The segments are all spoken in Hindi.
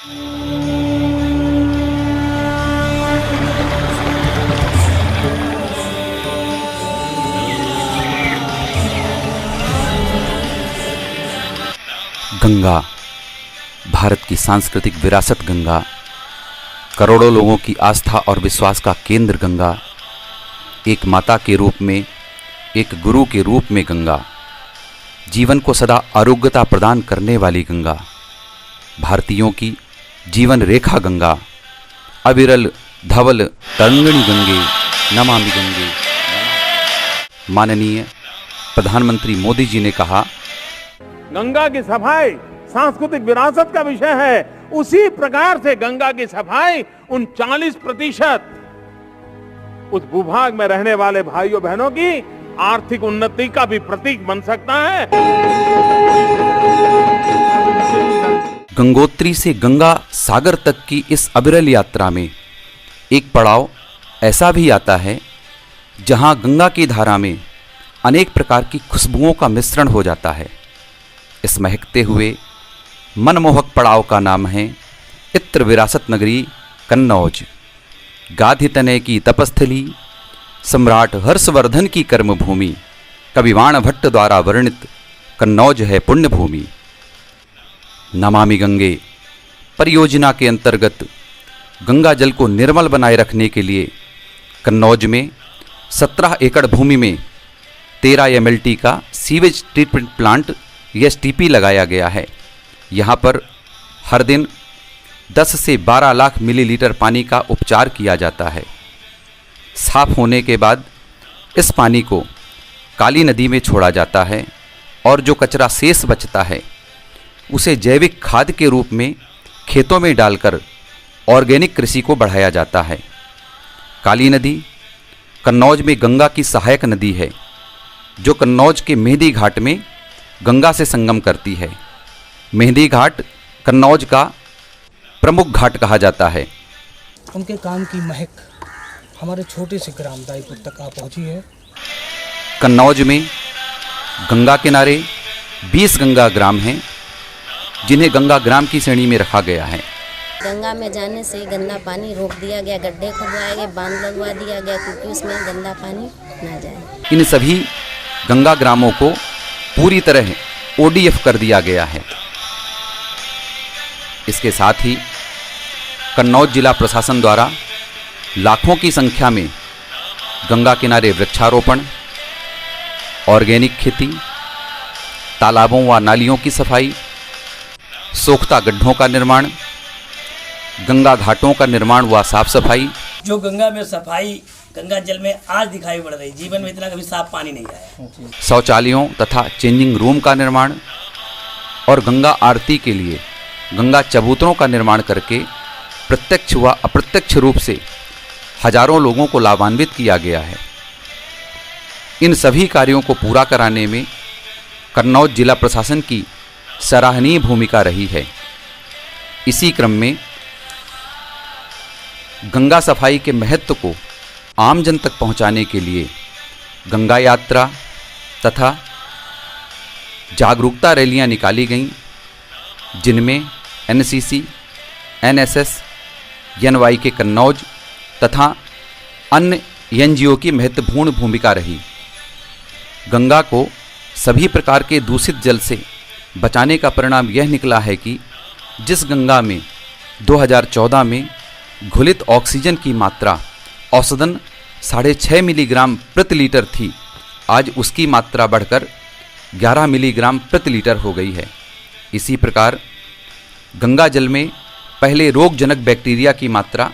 गंगा, भारत की सांस्कृतिक विरासत गंगा, करोड़ों लोगों की आस्था और विश्वास का केंद्र गंगा, एक माता के रूप में, एक गुरु के रूप में गंगा, जीवन को सदा आरोग्यता प्रदान करने वाली गंगा, भारतीयों की जीवन रेखा गंगा, अविरल धवल तरंगिणी गंगे, नमामि गंगे। माननीय प्रधानमंत्री मोदी जी ने कहा, गंगा की सफाई सांस्कृतिक विरासत का विषय है। उसी प्रकार से गंगा की सफाई उन 40% उस भूभाग में रहने वाले भाइयों बहनों की आर्थिक उन्नति का भी प्रतीक बन सकता है। गंगोत्री से गंगा सागर तक की इस अविरल यात्रा में एक पड़ाव ऐसा भी आता है जहां गंगा की धारा में अनेक प्रकार की खुशबुओं का मिश्रण हो जाता है। इस महकते हुए मनमोहक पड़ाव का नाम है इत्र विरासत नगरी कन्नौज। गाधी तनय की तपस्थली, सम्राट हर्षवर्धन की कर्मभूमि, कविवाण भट्ट द्वारा वर्णित कन्नौज है पुण्य भूमि। नमामि गंगे परियोजना के अंतर्गत गंगा जल को निर्मल बनाए रखने के लिए कन्नौज में 17 एकड़ भूमि में 13 MLT का सीवेज ट्रीटमेंट प्लांट STP लगाया गया है। यहाँ पर हर दिन 10 से 12 लाख मिलीलीटर पानी का उपचार किया जाता है। साफ होने के बाद इस पानी को काली नदी में छोड़ा जाता है और जो कचरा शेष बचता है उसे जैविक खाद के रूप में खेतों में डालकर ऑर्गेनिक कृषि को बढ़ाया जाता है। काली नदी कन्नौज में गंगा की सहायक नदी है जो कन्नौज के मेहंदी घाट में गंगा से संगम करती है। मेहंदी घाट कन्नौज का प्रमुख घाट कहा जाता है। उनके काम की महक हमारे छोटे से ग्राम दाईपुर तक आ पहुंची है। कन्नौज में गंगा किनारे 20 गंगा ग्राम हैं जिन्हें गंगा ग्राम की श्रेणी में रखा गया है। गंगा में जाने से गंदा पानी रोक दिया गया, गड्ढे खुदवाए गए, बांध लगवा दिया गया क्योंकि उसमें गंदा पानी ना जाए। इन सभी गंगा ग्रामों को पूरी तरह ODF कर दिया गया है। इसके साथ ही कन्नौज जिला प्रशासन द्वारा लाखों की संख्या में गंगा किनारे वृक्षारोपण, ऑर्गेनिक खेती, तालाबों व नालियों की सफाई, सोख्ता गड्ढों का निर्माण, गंगा घाटों का निर्माण व साफ सफाई। जो गंगा में सफाई गंगा जल में आज दिखाई पड़ रही, जीवन में इतना कभी साफ पानी नहीं आया। शौचालयों तथा चेंजिंग रूम का निर्माण और गंगा आरती के लिए गंगा चबूतरों का निर्माण करके प्रत्यक्ष व अप्रत्यक्ष रूप से हजारों लोगों को लाभान्वित किया गया है। इन सभी कार्यों को पूरा कराने में कन्नौज जिला प्रशासन की सराहनीय भूमिका रही है। इसी क्रम में गंगा सफाई के महत्व को आम जन तक पहुंचाने के लिए गंगा यात्रा तथा जागरूकता रैलियां निकाली गईं, जिनमें NCC, NSS, NY के कन्नौज तथा अन्य NGO की महत्वपूर्ण भूमिका रही। गंगा को सभी प्रकार के दूषित जल से बचाने का परिणाम यह निकला है कि जिस गंगा में 2014 में घुलित ऑक्सीजन की मात्रा औसतन 6.5 मिलीग्राम प्रति लीटर थी, आज उसकी मात्रा बढ़कर 11 मिलीग्राम प्रति लीटर हो गई है। इसी प्रकार गंगा जल में पहले रोगजनक बैक्टीरिया की मात्रा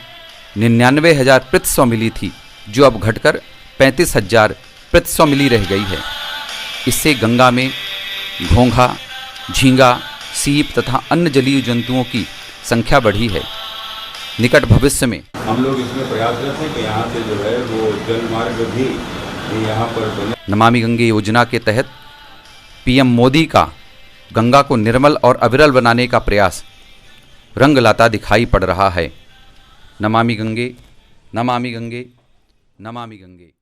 99,000 प्रति 100 मिली थी, जो अब घटकर 35,000 प्रति 100 मिली रह गई है। इससे गंगा में घोंघा, झींगा, सीप तथा अन्य जलीय जंतुओं की संख्या बढ़ी है। निकट भविष्य में हम लोग इसमें प्रयासरत हैं कि यहाँ से जो है वो जल मार्ग भी यहाँ पर बने। नमामि गंगे योजना के तहत PM मोदी का गंगा को निर्मल और अविरल बनाने का प्रयास रंग लाता दिखाई पड़ रहा है। नमामि गंगे, नमामि गंगे, नमामि गंगे।